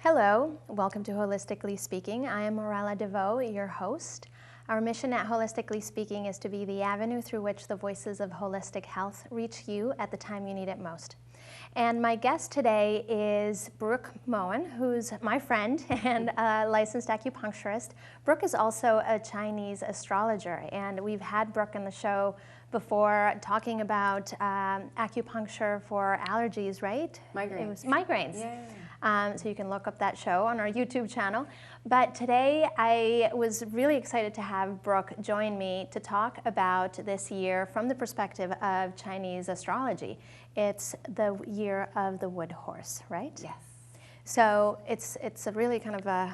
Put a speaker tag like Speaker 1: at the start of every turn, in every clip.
Speaker 1: Hello, welcome to Holistically Speaking. I am Morella DeVoe, your host. Our mission at Holistically Speaking is to be the avenue through which the voices of holistic health reach you at the time you need it most. And my guest today is Brooke Moen, who's my friend and a licensed acupuncturist. Brooke is also a Chinese astrologer, and we've had Brooke on the show before talking about acupuncture for allergies, right?
Speaker 2: Migraines.
Speaker 1: It was migraines.
Speaker 2: Yeah.
Speaker 1: So you can look up that show on our YouTube channel. But today I was really excited to have Brooke join me to talk about this year from the perspective of Chinese astrology. It's the year of the wood horse, right?
Speaker 2: Yes.
Speaker 1: So it's a really kind of a,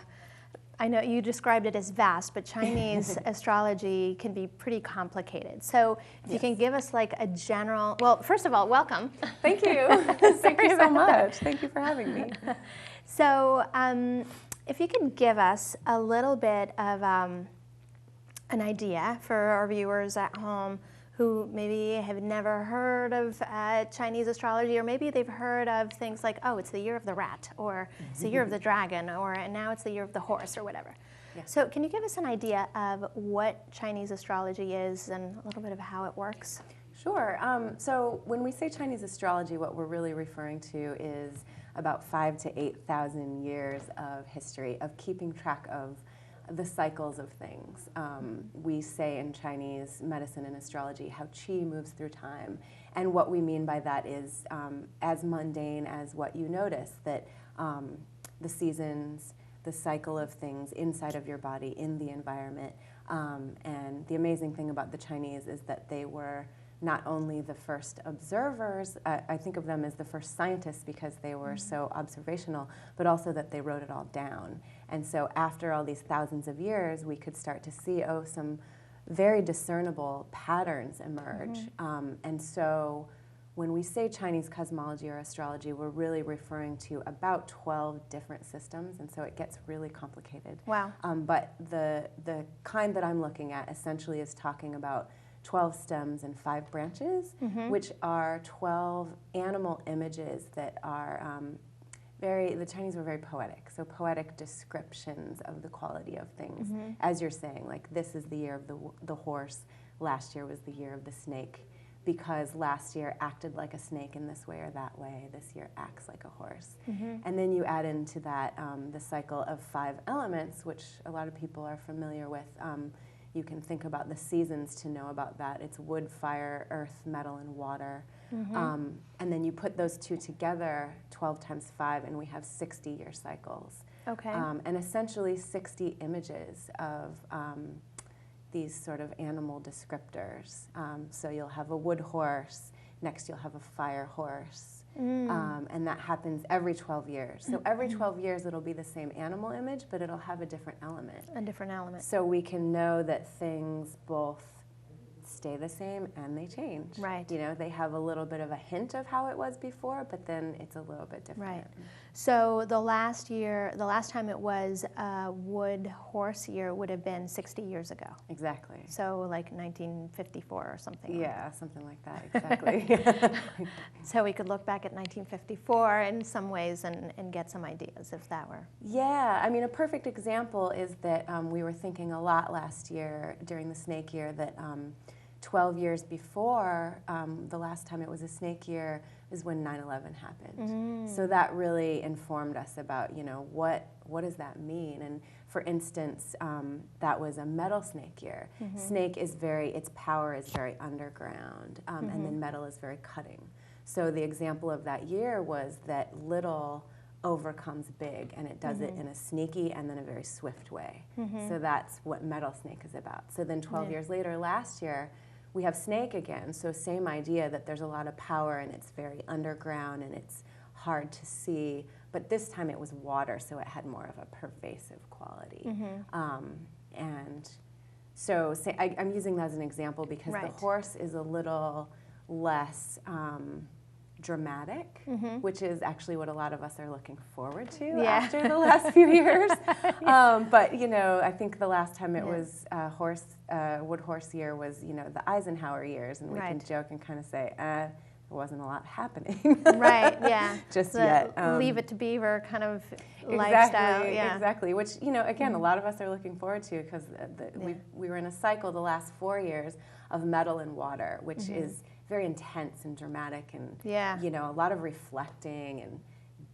Speaker 1: I know you described it as vast, but Chinese astrology can be pretty complicated. So if you can give us like a general, well, first of all, welcome.
Speaker 2: Thank you. Thank you so much. Thank you for having me.
Speaker 1: So if you can give us a little bit of an idea for our viewers at home who maybe have never heard of Chinese astrology, or maybe they've heard of things like, oh, it's the year of the rat, or it's the year of the dragon, or and now it's the year of the horse, or whatever. Yeah. So can you give us an idea of what Chinese astrology is and a little bit of how it works?
Speaker 2: Sure. So when we say Chinese astrology, what we're really referring to is about 5,000 to 8,000 years of history of keeping track of the cycles of things. We say in Chinese medicine and astrology how qi moves through time. And what we mean by that is as mundane as what you notice, that the seasons, the cycle of things inside of your body, in the environment. And the amazing thing about the Chinese is that they were not only the first observers, I think of them as the first scientists because they were so observational, but also that they wrote it all down. And so after all these thousands of years, we could start to see, some very discernible patterns emerge. And so when we say Chinese cosmology or astrology, we're really referring to about 12 different systems, and so it gets really complicated.
Speaker 1: Wow.
Speaker 2: But the kind that I'm looking at essentially is talking about 12 stems and 5 branches, which are 12 animal images that are the Chinese were very poetic, so poetic descriptions of the quality of things. As you're saying, like this is the year of the horse, last year was the year of the snake, because last year acted like a snake in this way or that way, this year acts like a horse. And then you add into that the cycle of 5 elements, which a lot of people are familiar with. You can think about the seasons to know about that. It's wood, fire, earth, metal, and water. And then you put those two together, 12 times 5, and we have 60-year cycles.
Speaker 1: Okay.
Speaker 2: And essentially 60 images of these sort of animal descriptors. So you'll have a wood horse, next you'll have a fire horse. And that happens every 12 years. So every 12 years it'll be the same animal image, but it'll have a different element.
Speaker 1: A different element.
Speaker 2: So we can know that things both stay the same and they change.
Speaker 1: Right.
Speaker 2: You know, they have a little bit of a hint of how it was before, but then it's a little bit different.
Speaker 1: Right. So the last time it was a wood horse year would have been 60 years ago.
Speaker 2: Exactly.
Speaker 1: So like 1954 or something.
Speaker 2: Yeah, something like that, exactly.
Speaker 1: So we could look back at 1954 in some ways and get some ideas if that were.
Speaker 2: Yeah, I mean, a perfect example is that we were thinking a lot last year during the snake year that 12 years before the last time it was a snake year is when 9/11 happened. So that really informed us about, what does that mean? And for instance, that was a metal snake year. Snake is its power is very underground, and then metal is very cutting. So the example of that year was that little overcomes big, and it does it in a sneaky and then a very swift way. So that's what metal snake is about. So then 12 years later, last year, we have snake again, so same idea that there's a lot of power and it's very underground and it's hard to see, but this time it was water, so it had more of a pervasive quality. And so I'm using that as an example because the horse is a little less dramatic, which is actually what a lot of us are looking forward to after the last few years. But I think the last time it was wood horse year was the Eisenhower years, and we can joke and kind of say wasn't a lot happening.
Speaker 1: Right, yeah.
Speaker 2: Just
Speaker 1: the
Speaker 2: yet.
Speaker 1: Leave it to Beaver kind of
Speaker 2: Exactly,
Speaker 1: lifestyle. Yeah.
Speaker 2: exactly. Which, again, a lot of us are looking forward to, because we were in a cycle the last 4 years of metal and water, which is very intense and dramatic, and a lot of reflecting and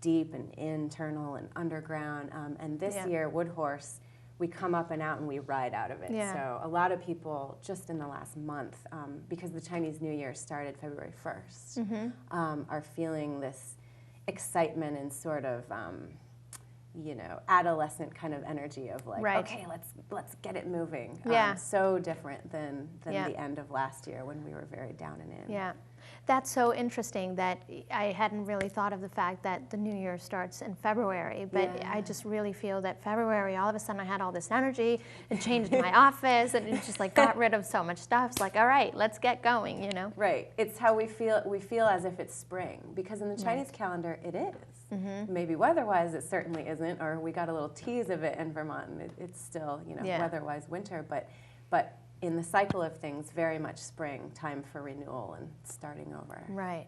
Speaker 2: deep and internal and underground. And this year, Wood Horse, we come up and out and we ride out of it.
Speaker 1: Yeah.
Speaker 2: So a lot of people just in the last month, because the Chinese New Year started February 1st, are feeling this excitement and sort of, adolescent kind of energy of like, okay, let's get it moving.
Speaker 1: Yeah.
Speaker 2: So different than the end of last year when we were very down and in.
Speaker 1: Yeah. That's so interesting that I hadn't really thought of the fact that the New Year starts in February, but I just really feel that February, all of a sudden I had all this energy and changed my office, and it just like got rid of so much stuff. It's like, all right, let's get going,
Speaker 2: Right. It's how we feel. We feel as if it's spring, because in the Chinese calendar it is. Maybe weather-wise it certainly isn't, or we got a little tease of it in Vermont, and it's still, weather-wise winter, but in the cycle of things, very much spring, time for renewal and starting over.
Speaker 1: Right.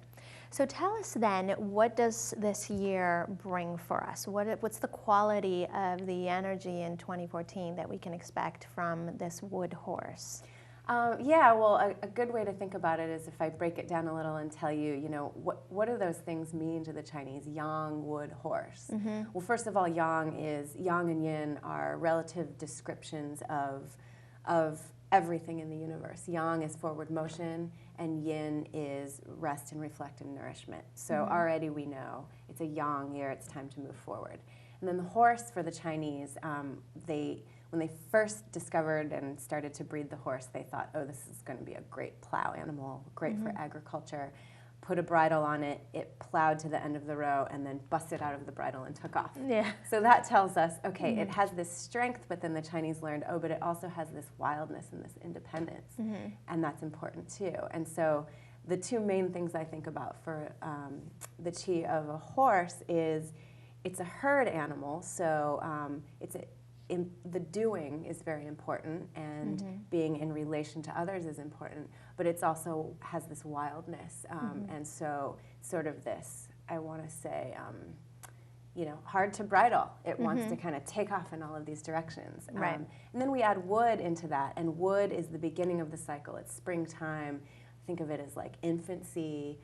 Speaker 1: So tell us then, what does this year bring for us? What's the quality of the energy in 2014 that we can expect from this Wood Horse?
Speaker 2: Well, a good way to think about it is if I break it down a little and tell you, what do those things mean to the Chinese? Yang, wood, horse. Well, first of all, yang and yin are relative descriptions of everything in the universe. Yang is forward motion, and yin is rest and reflect and nourishment. So already we know it's a yang year, it's time to move forward. And then the horse for the Chinese, when they first discovered and started to breed the horse, they thought, oh, this is going to be a great plow animal, great for agriculture. Put a bridle on it, it plowed to the end of the row, and then busted out of the bridle and took off.
Speaker 1: Yeah.
Speaker 2: So that tells us, okay, it has this strength, but then the Chinese learned, but it also has this wildness and this independence, and that's important too. And so the two main things I think about for the chi of a horse is it's a herd animal, so the doing is very important, and being in relation to others is important, but it's also has this wildness, and so sort of this, I want to say, hard to bridle. It wants to kind of take off in all of these directions.
Speaker 1: Right.
Speaker 2: And then we add wood into that, and wood is the beginning of the cycle. It's springtime. Think of it as like infancy.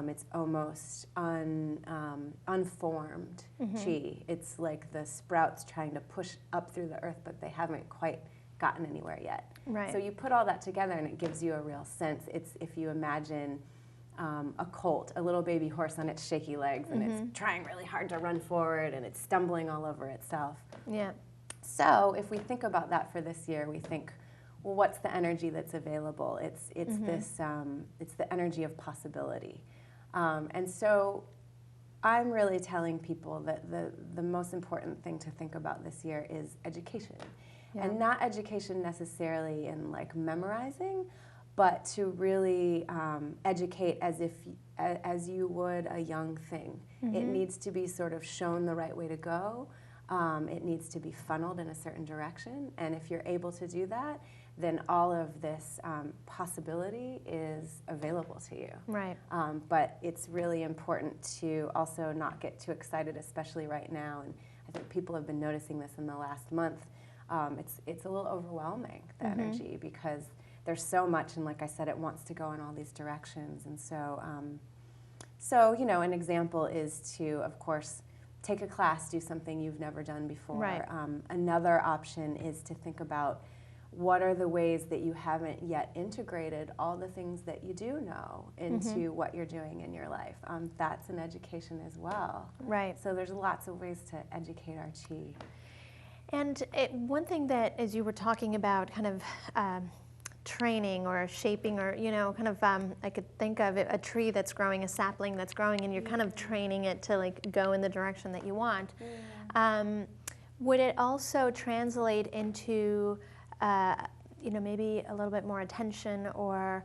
Speaker 2: It's almost unformed chi. It's like the sprouts trying to push up through the earth, but they haven't quite gotten anywhere yet.
Speaker 1: Right.
Speaker 2: So you put all that together, and it gives you a real sense. It's if you imagine a colt, a little baby horse on its shaky legs, and it's trying really hard to run forward, and it's stumbling all over itself.
Speaker 1: Yeah.
Speaker 2: So if we think about that for this year, we think, well, what's the energy that's available? It's this it's the energy of possibility. And so I'm really telling people that the most important thing to think about this year is education. Yeah. And not education necessarily in like memorizing, but to really educate as you would a young thing. It needs to be sort of shown the right way to go. It needs to be funneled in a certain direction. And if you're able to do that, then all of this possibility is available to you.
Speaker 1: Right.
Speaker 2: But it's really important to also not get too excited, especially right now. And I think people have been noticing this in the last month. It's a little overwhelming, the energy, because there's so much, and like I said, it wants to go in all these directions. And so, an example is to, of course, take a class, do something you've never done before.
Speaker 1: Right.
Speaker 2: Another option is to think about what are the ways that you haven't yet integrated all the things that you do know into what you're doing in your life. That's an education as well.
Speaker 1: Right.
Speaker 2: So there's lots of ways to educate our chi.
Speaker 1: And one thing that, as you were talking about kind of training or shaping, or, kind of, I could think of a tree that's growing, a sapling that's growing, and you're kind of training it to like go in the direction that you want. Would it also translate into maybe a little bit more attention or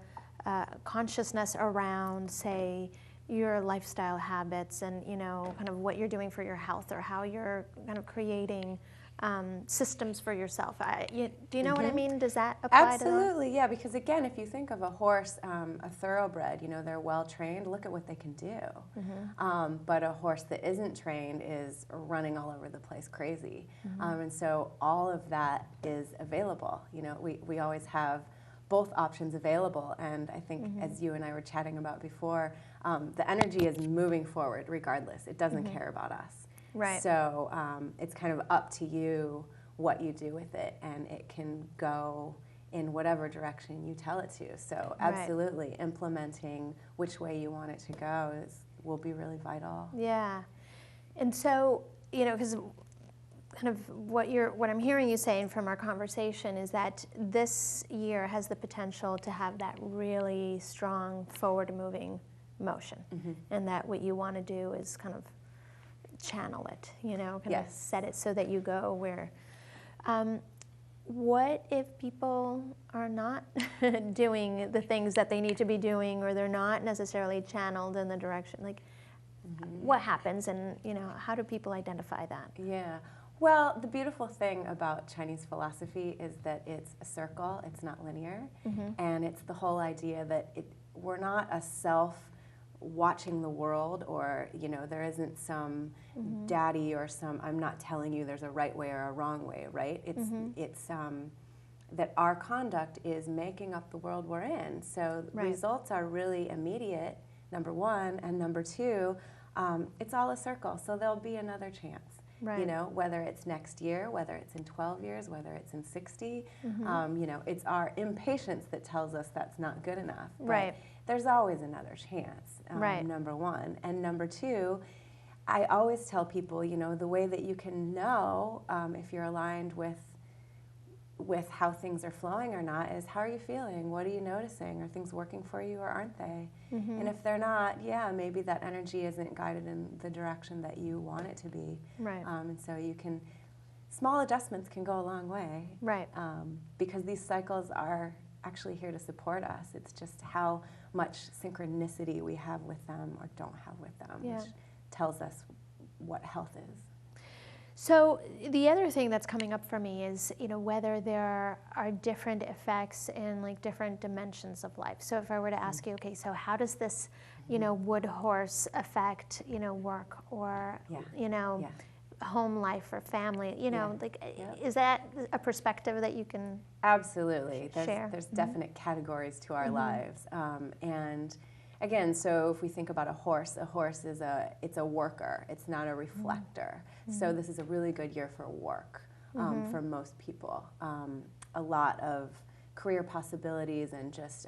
Speaker 1: consciousness around, say, your lifestyle habits and, kind of what you're doing for your health, or how you're kind of creating systems for yourself. Do you know what I mean? Does that apply to that?
Speaker 2: Absolutely, yeah, because again, if you think of a horse, a thoroughbred, they're well trained, look at what they can do. But a horse that isn't trained is running all over the place crazy. And so all of that is available. We always have both options available, and I think as you and I were chatting about before, the energy is moving forward regardless. It doesn't care about us.
Speaker 1: Right.
Speaker 2: So it's kind of up to you what you do with it, and it can go in whatever direction you tell it to. So absolutely, implementing which way you want it to go will be really vital.
Speaker 1: Yeah. And so, because kind of what I'm hearing you saying from our conversation is that this year has the potential to have that really strong forward-moving motion, and that what you want to do is kind of channel it, kind of set it so that you go where. What if people are not doing the things that they need to be doing, or they're not necessarily channeled in the direction? Like, what happens, and how do people identify that?
Speaker 2: Yeah. Well, the beautiful thing about Chinese philosophy is that it's a circle, it's not linear, and it's the whole idea that we're not a self watching the world, or there isn't some daddy or I'm not telling you there's a right way or a wrong way, right? It's that our conduct is making up the world we're in. So results are really immediate, number one, and number two, it's all a circle, so there'll be another chance. Right. Whether it's next year, whether it's in 12 years, whether it's in 60, it's our impatience that tells us that's not good enough. Right. There's always another chance, number one. And number two, I always tell people, the way that you can know if you're aligned with how things are flowing or not is, how are you feeling? What are you noticing? Are things working for you or aren't they? And if they're not, maybe that energy isn't guided in the direction that you want it to be. Right. And so small adjustments can go a long way. Right. Because these cycles are actually here to support us. It's just how much synchronicity we have with them or don't have with them, which tells us what health is.
Speaker 1: So the other thing that's coming up for me is, whether there are different effects in different dimensions of life. So if I were to ask you, okay, so how does this, wood horse affect, work or, home life or family? Is that a perspective that you can
Speaker 2: absolutely
Speaker 1: share?
Speaker 2: There's definite categories to our lives, and again, so if we think about a horse is it's a worker. It's not a reflector. So this is a really good year for work for most people. A lot of career possibilities and just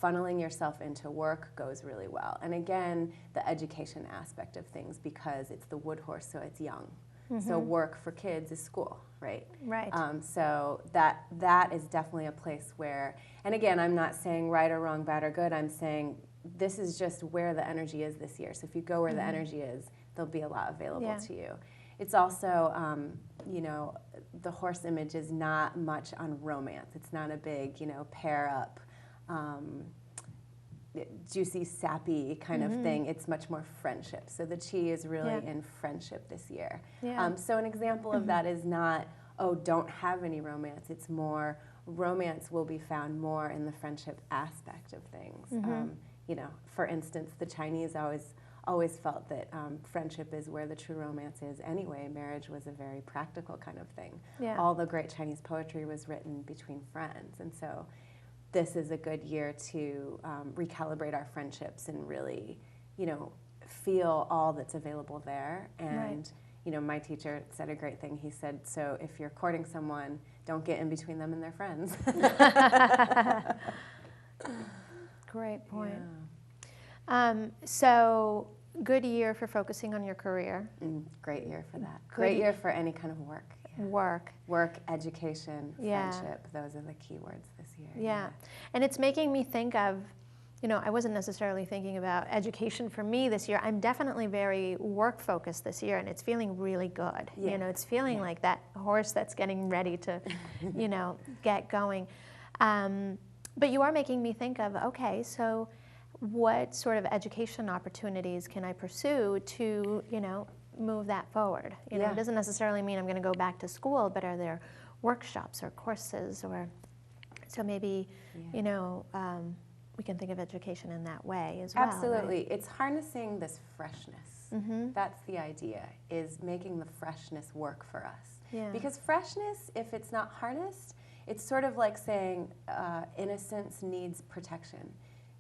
Speaker 2: funneling yourself into work goes really well. And again, the education aspect of things, because it's the wood horse, so it's young. So work for kids is school, right? Right. So that is definitely a place where, and again, I'm not saying right or wrong, bad or good. I'm saying this is just where the energy is this year. So if you go where the energy is, there'll be a lot available to you. It's also, the horse image is not much on romance. It's not a big, pair up, juicy, sappy kind of thing. It's much more friendship. So the chi is really in friendship this year. Yeah. So an example of that is not, don't have any romance. It's more romance will be found more in the friendship aspect of things. For instance, the Chinese always felt that friendship is where the true romance is anyway. Marriage was a very practical kind of thing. Yeah. All the great Chinese poetry was written between friends, and so this is a good year to recalibrate our friendships and really, feel all that's available there. And my teacher said a great thing. He said, so if you're courting someone, don't get in between them and their friends.
Speaker 1: Great point. Yeah. So good year for focusing on your career.
Speaker 2: Great year for that. Great year for any kind of work. Yeah. Work, education, friendship. Those are the key words this year.
Speaker 1: Yeah. And it's making me think of, I wasn't necessarily thinking about education for me this year. I'm definitely very work focused this year, and it's feeling really good. Yeah. It's feeling like that horse that's getting ready to, get going. But you are making me think of, okay, so what sort of education opportunities can I pursue to, move that forward? You know,
Speaker 2: Yeah.
Speaker 1: it doesn't necessarily mean I'm going to go back to school, but are there workshops or courses, or so maybe, you know, we can think of education in that way as well.
Speaker 2: Absolutely.
Speaker 1: Right?
Speaker 2: It's harnessing this freshness. That's the idea, is making the freshness work for us.
Speaker 1: Yeah.
Speaker 2: Because freshness, if it's not harnessed, it's sort of like saying innocence needs protection.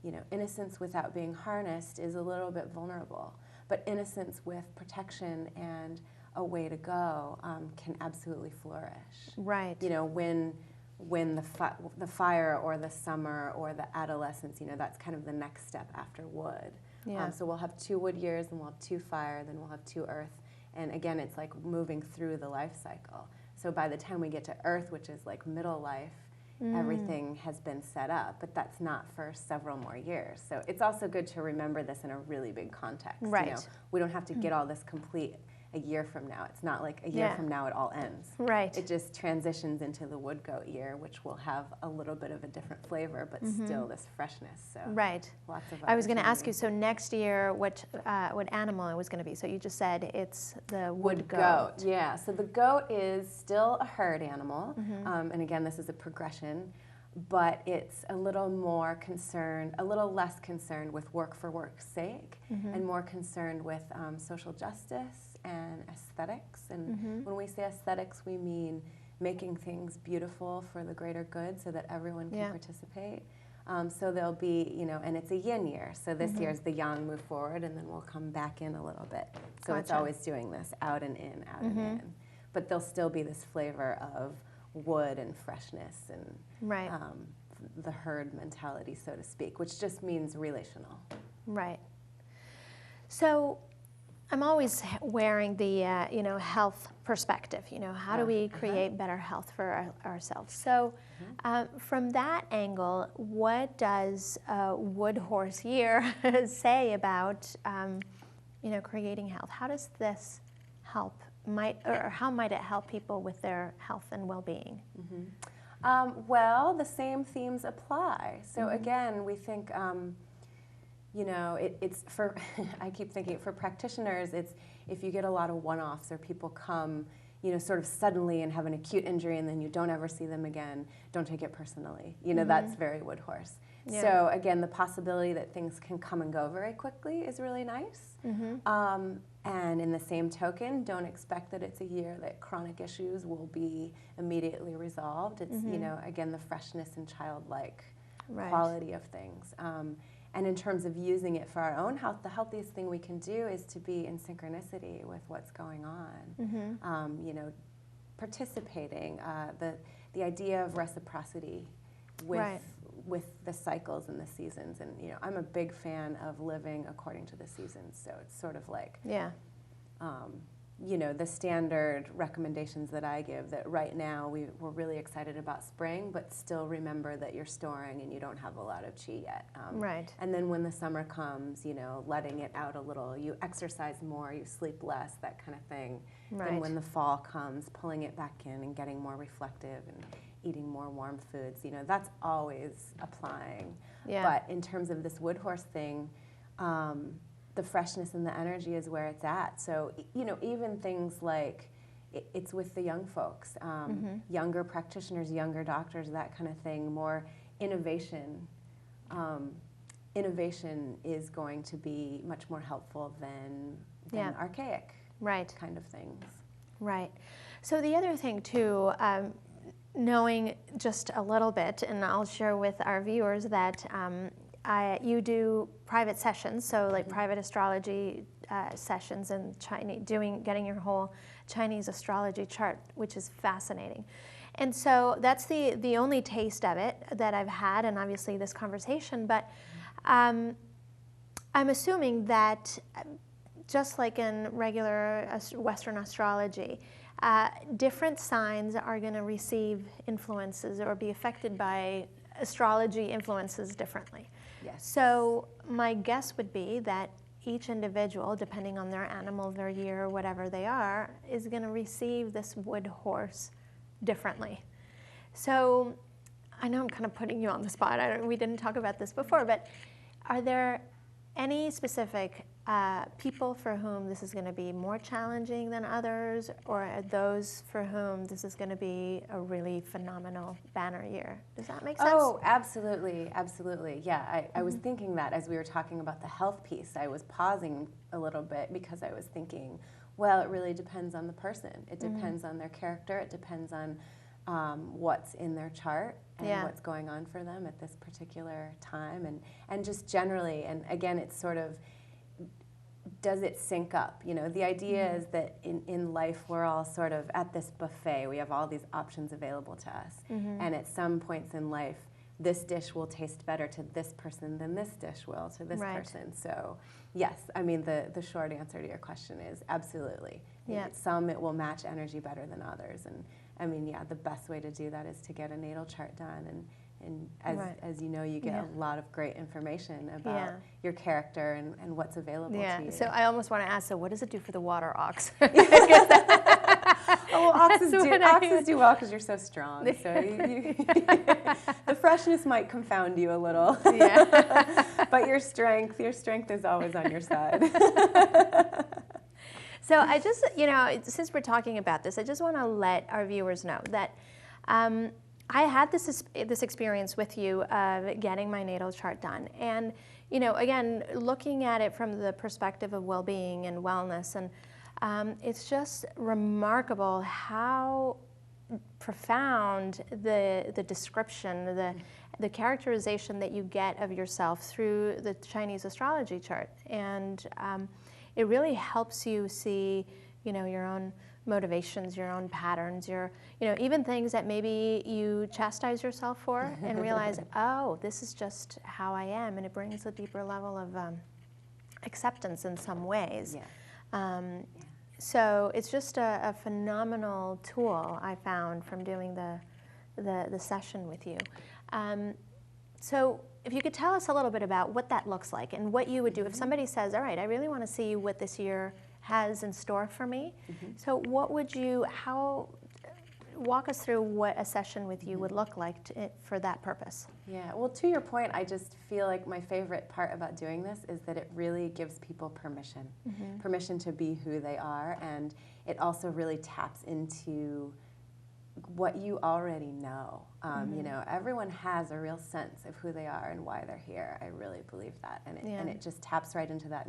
Speaker 2: You know, innocence without being harnessed is a little bit vulnerable, but innocence with protection and a way to go can absolutely flourish.
Speaker 1: Right.
Speaker 2: You know, when the fire or the summer or the adolescence, you know, that's kind of the next step after wood.
Speaker 1: Yeah.
Speaker 2: So we'll have 2 wood years, then we'll have 2 fire, then we'll have 2 earth. And again, it's like moving through the life cycle. So by the time we get to earth, which is like middle life, everything has been set up, but that's not for several more years. So it's also good to remember this in a really big context.
Speaker 1: Right.
Speaker 2: You know, we don't have to get all this complete a year from now. It's not like a year from now it all ends.
Speaker 1: Right.
Speaker 2: It just transitions into the wood goat year, which will have a little bit of a different flavor, but still this freshness. So
Speaker 1: Right.
Speaker 2: lots of
Speaker 1: I was going to ask
Speaker 2: opportunity.
Speaker 1: you, so next year, what animal it was going to be? So you just said it's the
Speaker 2: Wood goat. Yeah, so the goat is still a herd animal, and again, this is a progression, but it's a little more concerned, a little less concerned with work for work's sake, and more concerned with social justice and aesthetics. And when we say aesthetics, we mean making things beautiful for the greater good so that everyone can participate. So there'll be, you know, and it's a yin year. So this year's the yang move forward, and then we'll come back in a little bit. So it's always doing this, out and in, out and in. But there'll still be this flavor of wood and freshness and the herd mentality, so to speak, which just means relational.
Speaker 1: Right. So I'm always wearing the, you know, health perspective. You know, how do we create better health for ourselves? So from that angle, what does Wood Horse Year say about, you know, creating health? How does this help? How might it help people with their health and well-being?
Speaker 2: Well, the same themes apply. So again, we think, you know, it's for, I keep thinking for practitioners, it's if you get a lot of one-offs or people come, you know, sort of suddenly and have an acute injury and then you don't ever see them again, don't take it personally. You know, that's very Wood Horse.
Speaker 1: Yeah.
Speaker 2: So again, the possibility that things can come and go very quickly is really nice. And in the same token, don't expect that it's a year that chronic issues will be immediately resolved. It's, you know, again, the freshness and childlike quality of things. And in terms of using it for our own health, the healthiest thing we can do is to be in synchronicity with what's going on. You know, participating, the idea of reciprocity with the cycles and the seasons. And, you know, I'm a big fan of living according to the seasons. So it's sort of like, you know, the standard recommendations that I give, that right now we're really excited about spring, but still remember that you're storing and you don't have a lot of chi yet. And then when the summer comes, you know, letting it out a little, you exercise more, you sleep less, that kind of thing. And when the fall comes, pulling it back in and getting more reflective and eating more warm foods, you know, that's always applying. But in terms of this Wood Horse thing, the freshness and the energy is where it's at. So, you know, even things like, it's with the young folks, younger practitioners, younger doctors, that kind of thing, more innovation. Innovation is going to be much more helpful than archaic kind of things. Right.
Speaker 1: So the other thing too, knowing just a little bit, and I'll share with our viewers that you do private sessions, so like private astrology sessions and getting your whole Chinese astrology chart, which is fascinating. And so that's the only taste of it that I've had, and obviously this conversation, but I'm assuming that just like in regular Western astrology, different signs are going to receive influences or be affected by astrology influences differently.
Speaker 2: Yes.
Speaker 1: So my guess would be that each individual, depending on their animal, their year, whatever they are, is going to receive this Wood Horse differently. So I know I'm kind of putting you on the spot. We didn't talk about this before, but are there any specific people for whom this is going to be more challenging than others, or those for whom this is going to be a really phenomenal banner year? Does that make sense?
Speaker 2: Oh, absolutely, absolutely. Yeah, I was thinking that as we were talking about the health piece, I was pausing a little bit because I was thinking, well, it really depends on the person. It depends on their character. It depends on what's in their chart and what's going on for them at this particular time, and just generally. And again, it's sort of, does it sync up? You know, the idea is that in life we're all sort of at this buffet. We have all these options available to us. And at some points in life, this dish will taste better to this person than this dish will to this person. So yes, I mean, the short answer to your question is absolutely.
Speaker 1: Yeah.
Speaker 2: Some it will match energy better than others. And I mean, yeah, the best way to do that is to get a natal chart done. And as you know, you get a lot of great information about your character and what's available to you.
Speaker 1: So I almost want to ask, so what does it do for the water ox?
Speaker 2: Well, oxes do well because you're so strong. So the freshness might confound you a little. But your strength is always on your side.
Speaker 1: So I just, since we're talking about this, I just want to let our viewers know that I had this experience with you of getting my natal chart done. And, again, looking at it from the perspective of well-being and wellness, and it's just remarkable how profound the description, the characterization that you get of yourself through the Chinese astrology chart. And it really helps you see, your own motivations, your own patterns, even things that maybe you chastise yourself for and realize, oh, this is just how I am, and it brings a deeper level of acceptance in some ways. So it's just a phenomenal tool I found from doing the session with you. So if you could tell us a little bit about what that looks like and what you would do if somebody says, all right, I really want to see what this year has in store for me. So what would walk us through what a session with you would look like for that purpose?
Speaker 2: Yeah, well, to your point, I just feel like my favorite part about doing this is that it really gives people permission, permission to be who they are, and it also really taps into what you already know. Everyone has a real sense of who they are and why they're here. I really believe that, and it just taps right into that.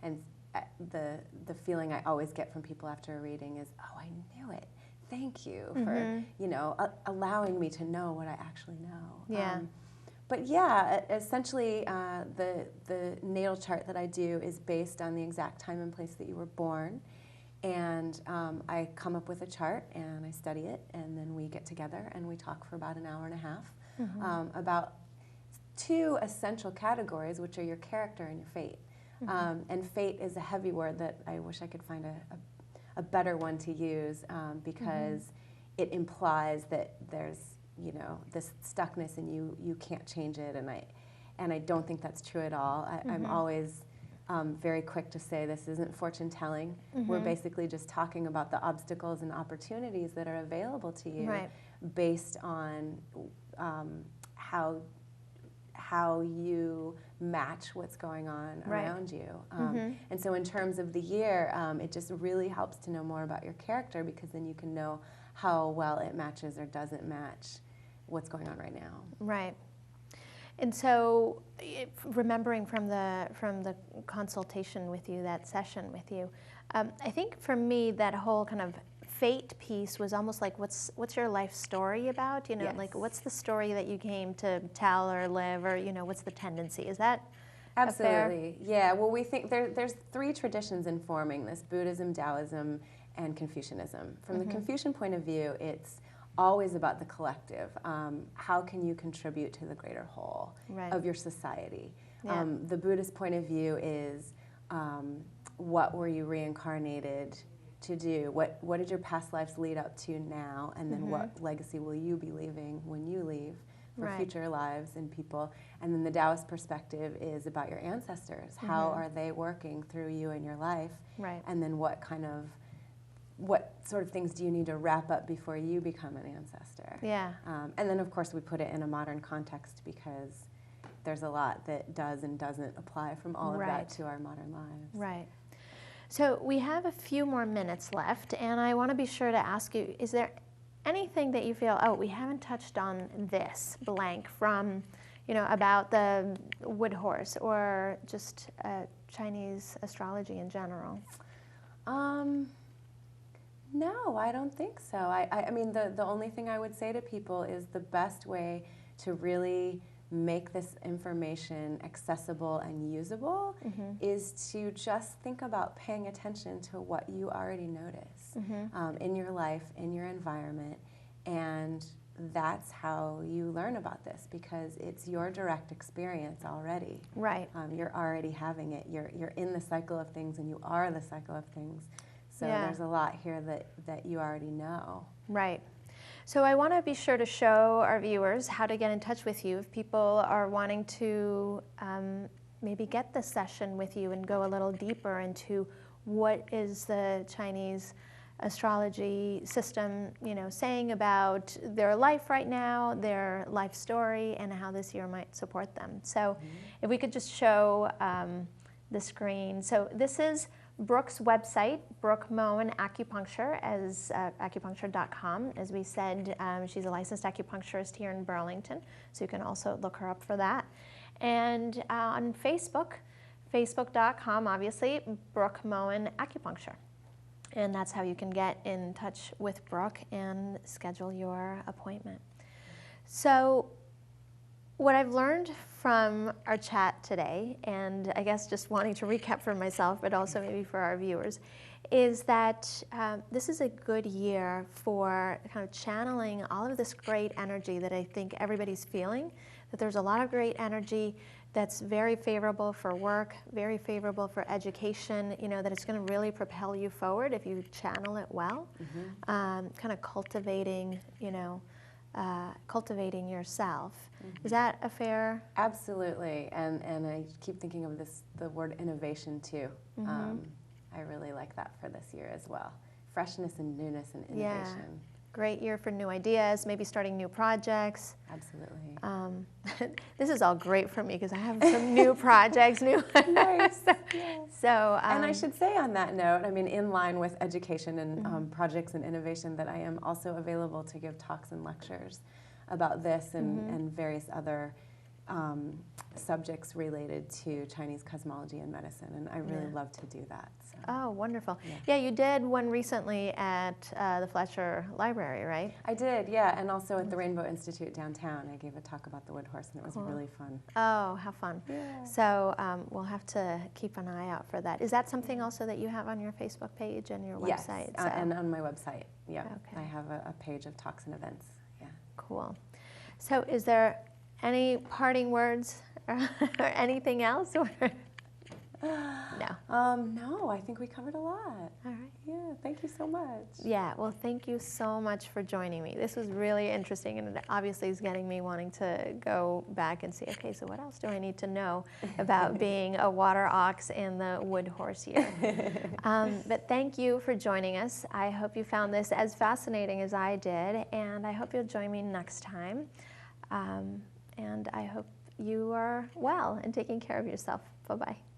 Speaker 2: And the feeling I always get from people after a reading is, oh, I knew it. Thank you for allowing me to know what I actually know. But yeah, essentially, the natal chart that I do is based on the exact time and place that you were born. And I come up with a chart and I study it, and then we get together and we talk for about an hour and a half about two essential categories, which are your character and your fate. And fate is a heavy word that I wish I could find a better one to use because it implies that there's this stuckness and you can't change it, and I don't think that's true at all. I'm always very quick to say this isn't fortune telling. We're basically just talking about the obstacles and opportunities that are available to you based on how you match what's going on around you. And so in terms of the year, it just really helps to know more about your character, because then you can know how well it matches or doesn't match what's going on right now.
Speaker 1: Right. And so, remembering from the consultation with you, that session with you, I think for me that whole kind of fate piece was almost like, what's your life story about? Like what's the story that you came to tell or live, or what's the tendency? Is that
Speaker 2: absolutely? Yeah. Well, we think there's three traditions informing this: Buddhism, Taoism, and Confucianism. From the Confucian point of view, it's always about the collective. How can you contribute to the greater whole of your society? The Buddhist point of view is, what were you reincarnated to do? What did your past lives lead up to now? And then what legacy will you be leaving when you leave for future lives and people? And then the Taoist perspective is about your ancestors. How are they working through you in your life? And then what sort of things do you need to wrap up before you become an ancestor? And then, of course, we put it in a modern context because there's a lot that does and doesn't apply from all of that to our modern lives.
Speaker 1: Right. So we have a few more minutes left, and I want to be sure to ask you, is there anything that you feel, oh, we haven't touched on this blank from, about the wood horse or just Chinese astrology in general?
Speaker 2: No, I don't think so. I mean, the only thing I would say to people is the best way to really make this information accessible and usable is to just think about paying attention to what you already notice in your life, in your environment, and that's how you learn about this, because it's your direct experience already.
Speaker 1: Right.
Speaker 2: You're already having it. You're in the cycle of things, and you are the cycle of things. So there's a lot here that you already know.
Speaker 1: Right. So I want to be sure to show our viewers how to get in touch with you if people are wanting to maybe get this session with you and go a little deeper into what is the Chinese astrology system, saying about their life right now, their life story, and how this year might support them. So if we could just show the screen. So this is Brooke's website, Brooke Moen Acupuncture, as acupuncture.com. As we said, she's a licensed acupuncturist here in Burlington, so you can also look her up for that. And on Facebook, facebook.com, obviously, Brooke Moen Acupuncture. And that's how you can get in touch with Brooke and schedule your appointment. So what I've learned from our chat today, and I guess just wanting to recap for myself, but also maybe for our viewers, is that this is a good year for kind of channeling all of this great energy that I think everybody's feeling, that there's a lot of great energy that's very favorable for work, very favorable for education, that it's going to really propel you forward if you channel it well, kind of cultivating, cultivating yourself. Is that a fair?
Speaker 2: Absolutely, and I keep thinking of the word innovation too. I really like that for this year as well. Freshness and newness and innovation.
Speaker 1: Yeah. Great year for new ideas, maybe starting new projects.
Speaker 2: Absolutely.
Speaker 1: This is all great for me because I have some new projects,
Speaker 2: Nice.
Speaker 1: So,
Speaker 2: and I should say on that note, I mean, in line with education and projects and innovation, that I am also available to give talks and lectures about this and various other subjects related to Chinese cosmology and medicine, and I really love to do that. So.
Speaker 1: Oh, wonderful. Yeah, you did one recently at the Fletcher Library, right?
Speaker 2: I did, yeah, and also at the Rainbow Institute downtown. I gave a talk about the wood horse, and it was really fun.
Speaker 1: Oh, how fun.
Speaker 2: Yeah.
Speaker 1: So we'll have to keep an eye out for that. Is that something also that you have on your Facebook page and your website?
Speaker 2: Yes, and on my website, yeah.
Speaker 1: Okay.
Speaker 2: I have a page of talks and events, yeah.
Speaker 1: Cool. So is there any parting words or anything else? Or no.
Speaker 2: No, I think we covered a lot.
Speaker 1: All right.
Speaker 2: Yeah, thank you so much.
Speaker 1: Yeah, well, thank you so much for joining me. This was really interesting, and it obviously is getting me wanting to go back and see, okay, so what else do I need to know about being a water ox in the wood horse year? But thank you for joining us. I hope you found this as fascinating as I did, and I hope you'll join me next time. And I hope you are well and taking care of yourself. Bye-bye.